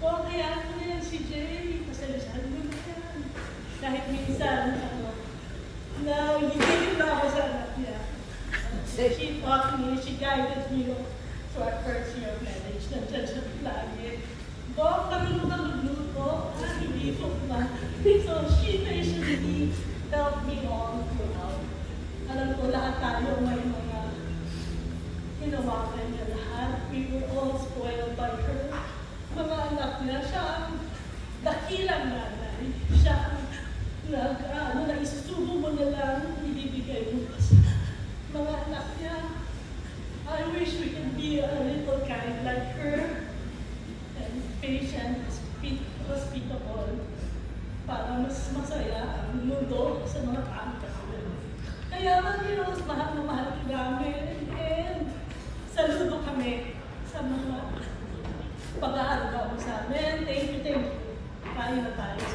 O, kaya ko na yan si Jay. Pasalasahan mo na yan. Kahit minsan, nagigilin na ako sa anak niya. She taught me, she guided me to our first year of marriage. Nandiyan siya lagi. Bo, marunong ka magluto. Hindi ko ba? So, she patiently helped me all throughout. Alam ko, lahat tayo may mga hinawakan niya lahat. We were all spoiled by her. Mga anak niya, siya ang dakilang nanay. Siya ang naisusubo mo na lang, ibibigay mo pa sa mga anak niya. I wish we could be a little kind like her and patient, hospitable, para mas masaya ang mundo sa mga tao kasi. Kaya mag-Diyos, mahal na mahal ka namin, and saludo kami sa mga pag-aaral mo sa amin. Thank you. Kain na tayo.